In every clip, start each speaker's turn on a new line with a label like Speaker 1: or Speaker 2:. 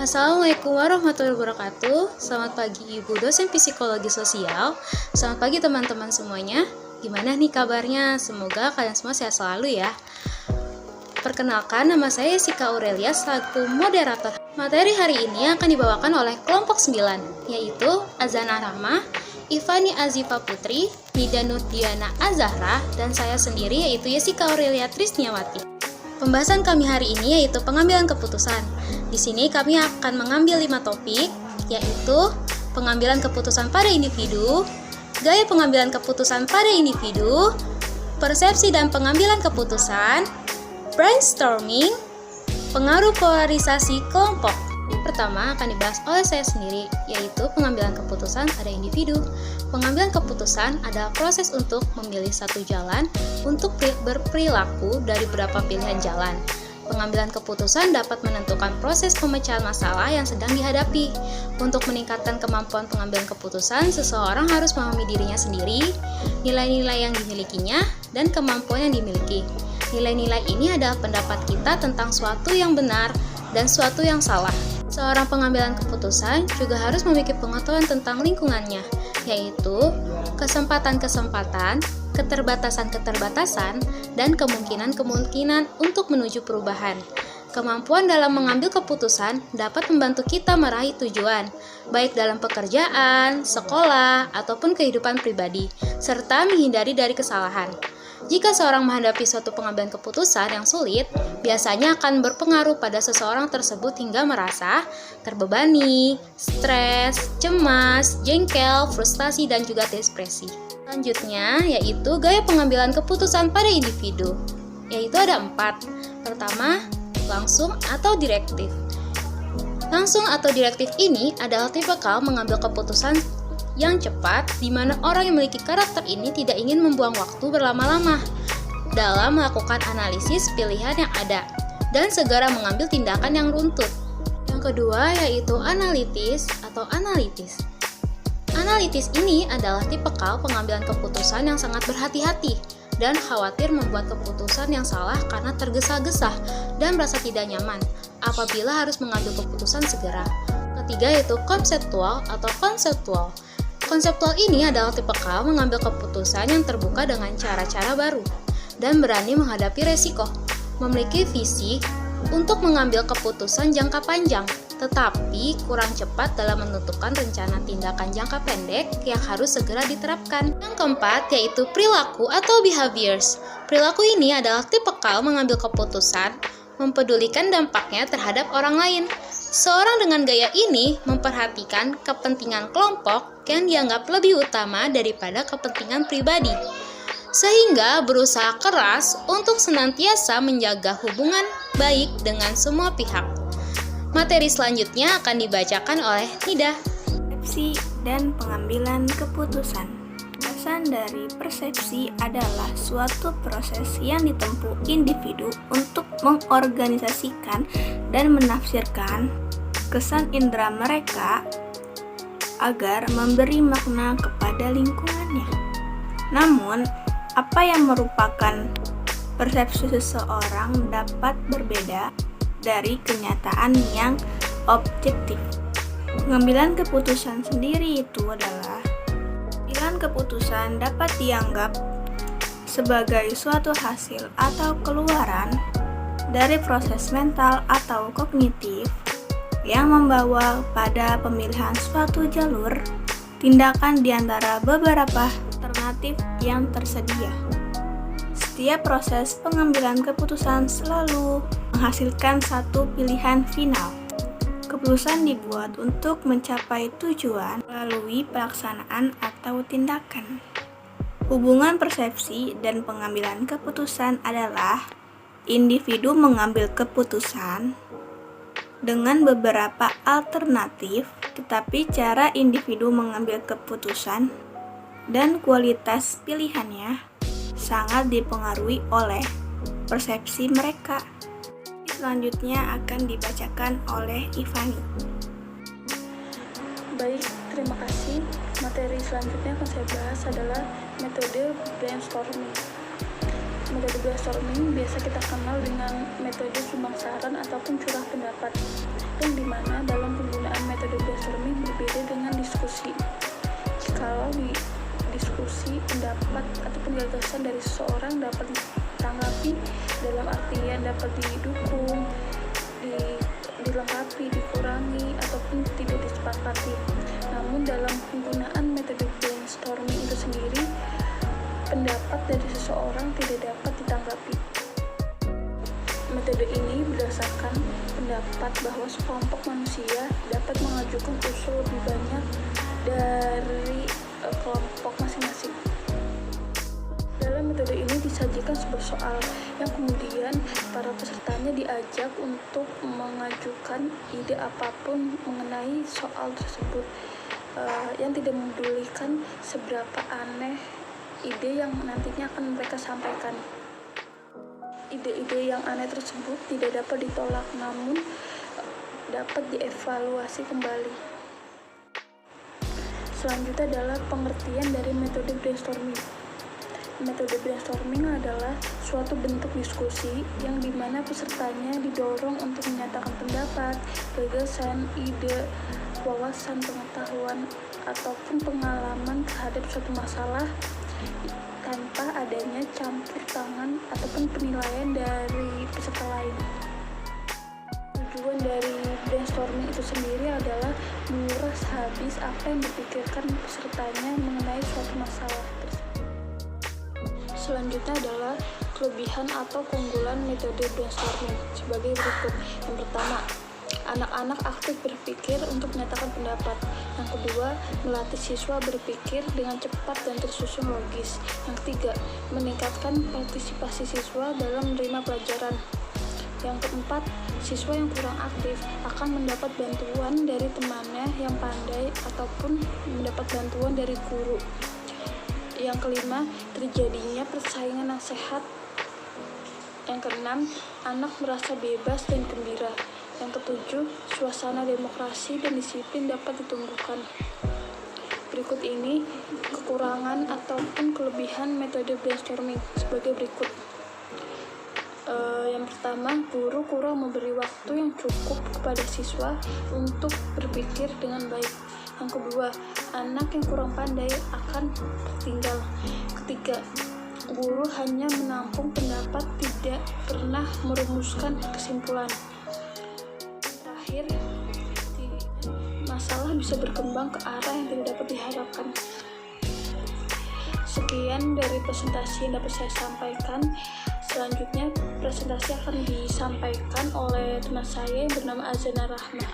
Speaker 1: Assalamualaikum warahmatullahi wabarakatuh. Selamat pagi Ibu dosen psikologi sosial. Selamat pagi teman-teman semuanya. Gimana nih kabarnya? Semoga kalian semua sehat selalu ya. Perkenalkan, nama saya Jessica Aurelia selaku moderator. Materi hari ini akan dibawakan oleh kelompok 9, yaitu Azana Rahma, Ivani Azifa Putri, Nida Nurdiana Azahra, dan saya sendiri yaitu Jessica Aurelia Trisniawati. Pembahasan kami hari ini yaitu pengambilan keputusan. Di sini kami akan mengambil 5 topik, yaitu pengambilan keputusan pada individu, gaya pengambilan keputusan pada individu, persepsi dan pengambilan keputusan, brainstorming, pengaruh polarisasi kelompok. Pertama akan dibahas oleh saya sendiri, yaitu pengambilan keputusan pada individu. Pengambilan keputusan adalah proses untuk memilih satu jalan untuk berperilaku dari beberapa pilihan jalan. Pengambilan keputusan dapat menentukan proses pemecahan masalah yang sedang dihadapi. Untuk meningkatkan kemampuan pengambilan keputusan, seseorang harus memahami dirinya sendiri, nilai-nilai yang dimilikinya, dan kemampuan yang dimiliki. Nilai-nilai ini adalah pendapat kita tentang suatu yang benar dan suatu yang salah. Seorang pengambilan keputusan juga harus memiliki pengetahuan tentang lingkungannya, yaitu kesempatan-kesempatan, keterbatasan-keterbatasan, dan kemungkinan-kemungkinan untuk menuju perubahan. Kemampuan dalam mengambil keputusan dapat membantu kita meraih tujuan, baik dalam pekerjaan, sekolah, ataupun kehidupan pribadi, serta menghindari dari kesalahan. Jika seorang menghadapi suatu pengambilan keputusan yang sulit, biasanya akan berpengaruh pada seseorang tersebut hingga merasa terbebani, stres, cemas, jengkel, frustasi, dan juga depresi. Selanjutnya, yaitu gaya pengambilan keputusan pada individu, yaitu ada 4. Pertama, langsung atau direktif. Langsung atau direktif ini adalah tipikal mengambil keputusan yang cepat, di mana orang yang memiliki karakter ini tidak ingin membuang waktu berlama-lama dalam melakukan analisis pilihan yang ada dan segera mengambil tindakan yang runtut. Yang kedua yaitu analitis atau analitis. Analitis ini adalah tipikal pengambilan keputusan yang sangat berhati-hati dan khawatir membuat keputusan yang salah karena tergesa-gesa dan merasa tidak nyaman apabila harus mengambil keputusan segera. Ketiga yaitu konseptual atau konseptual. Konseptual ini adalah tipikal mengambil keputusan yang terbuka dengan cara-cara baru dan berani menghadapi resiko, memiliki visi untuk mengambil keputusan jangka panjang, tetapi kurang cepat dalam menentukan rencana tindakan jangka pendek yang harus segera diterapkan. Yang keempat yaitu perilaku atau behaviors. Perilaku ini adalah tipikal mengambil keputusan, mempedulikan dampaknya terhadap orang lain. Seorang dengan gaya ini memperhatikan kepentingan kelompok yang dianggap lebih utama daripada kepentingan pribadi, sehingga berusaha keras untuk senantiasa menjaga hubungan baik dengan semua pihak. Materi selanjutnya akan dibacakan oleh Nida.
Speaker 2: Persepsi dan pengambilan keputusan. Dasar dari persepsi adalah suatu proses yang ditempuh individu untuk mengorganisasikan dan menafsirkan kesan indera mereka agar memberi makna kepada lingkungannya. Namun, apa yang merupakan persepsi seseorang dapat berbeda dari kenyataan yang objektif. Pengambilan keputusan sendiri itu adalah pengambilan keputusan dapat dianggap sebagai suatu hasil atau keluaran dari proses mental atau kognitif yang membawa pada pemilihan suatu jalur tindakan di antara beberapa alternatif yang tersedia. Setiap proses pengambilan keputusan selalu menghasilkan satu pilihan final. Keputusan dibuat untuk mencapai tujuan melalui pelaksanaan atau tindakan. Hubungan persepsi dan pengambilan keputusan adalah individu mengambil keputusan dengan beberapa alternatif, tetapi cara individu mengambil keputusan dan kualitas pilihannya sangat dipengaruhi oleh persepsi mereka. Selanjutnya akan dibacakan oleh Ivani.
Speaker 3: Baik, terima kasih. Materi selanjutnya akan saya bahas adalah metode brainstorming. Metode brainstorming biasa kita kenal dengan metode sumbang saran ataupun curah pendapat. yang dimana dalam penggunaan metode brainstorming berbeda dengan diskusi. Jikalau di diskusi, pendapat ataupun gagasan dari seseorang dapat ditanggapi dalam artian dapat didukung, dilengkapi, dikurangi, ataupun tidak disepakati. Namun dalam penggunaan metode brainstorming itu sendiri, pendapat dari seseorang tidak dapat ditanggapi. Metode ini berdasarkan pendapat bahwa sekelompok manusia dapat mengajukan usul lebih banyak dari kelompok masing-masing. Dalam metode ini disajikan sebuah soal yang kemudian para pesertanya diajak untuk mengajukan ide apapun mengenai soal tersebut, yang tidak memedulikan seberapa aneh ide yang nantinya akan mereka sampaikan. Ide-ide yang aneh tersebut tidak dapat ditolak, namun dapat dievaluasi kembali. Selanjutnya adalah pengertian dari metode brainstorming. Metode brainstorming adalah suatu bentuk diskusi yang dimana pesertanya didorong untuk menyatakan pendapat, gagasan, ide, wawasan, pengetahuan, ataupun pengalaman terhadap suatu masalah tanpa adanya campur tangan ataupun penilaian dari peserta lain. Tujuan dari brainstorming itu sendiri adalah menguras habis apa yang dipikirkan pesertanya mengenai suatu masalah tersebut. Selanjutnya adalah kelebihan atau keunggulan metode brainstorming sebagai berikut. Yang pertama, anak-anak aktif berpikir untuk menyatakan pendapat. Yang kedua, melatih siswa berpikir dengan cepat dan tersusun logis. Yang ketiga, meningkatkan partisipasi siswa dalam menerima pelajaran. Yang keempat, siswa yang kurang aktif akan mendapat bantuan dari temannya yang pandai ataupun mendapat bantuan dari guru. Yang kelima, terjadinya persaingan yang sehat. Yang keenam, anak merasa bebas dan gembira. Yang ketujuh, suasana demokrasi dan disiplin dapat ditumbuhkan. Berikut ini kekurangan ataupun kelebihan metode brainstorming sebagai berikut. Yang pertama, guru kurang memberi waktu yang cukup kepada siswa untuk berpikir dengan baik. Yang kedua, anak yang kurang pandai akan tertinggal. Ketiga, guru hanya menampung pendapat, tidak pernah merumuskan kesimpulan. Terakhir, masalah bisa berkembang ke arah yang tidak dapat diharapkan. Sekian dari presentasi yang dapat saya sampaikan. Selanjutnya, presentasi akan disampaikan oleh teman saya yang bernama Azana Rahma.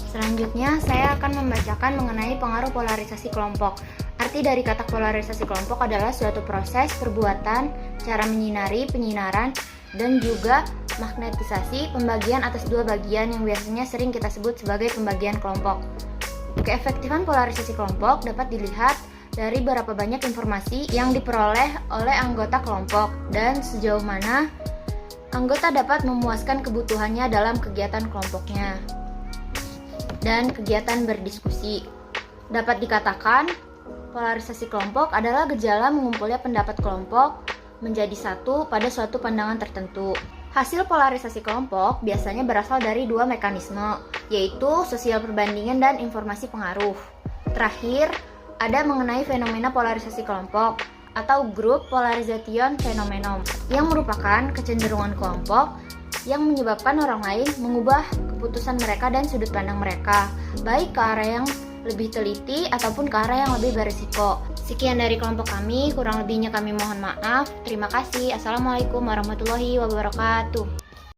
Speaker 4: Selanjutnya, saya akan membacakan mengenai pengaruh polarisasi kelompok. Arti dari kata polarisasi kelompok adalah suatu proses, perbuatan, cara menyinari, penyinaran, dan juga magnetisasi pembagian atas dua bagian yang biasanya sering kita sebut sebagai pembagian kelompok. Keefektifan polarisasi kelompok dapat dilihat dari berapa banyak informasi yang diperoleh oleh anggota kelompok dan sejauh mana anggota dapat memuaskan kebutuhannya dalam kegiatan kelompoknya dan kegiatan berdiskusi. Dapat dikatakan, polarisasi kelompok adalah gejala mengumpulnya pendapat kelompok menjadi satu pada suatu pandangan tertentu. Hasil polarisasi kelompok biasanya berasal dari dua mekanisme, yaitu sosial perbandingan dan informasi pengaruh. Terakhir, ada mengenai fenomena polarisasi kelompok atau group polarization phenomenon, yang merupakan kecenderungan kelompok yang menyebabkan orang lain mengubah keputusan mereka dan sudut pandang mereka, baik ke arah yang lebih teliti ataupun ke arah yang lebih berisiko. Sekian dari kelompok kami, kurang lebihnya kami mohon maaf. Terima kasih. Assalamualaikum warahmatullahi wabarakatuh.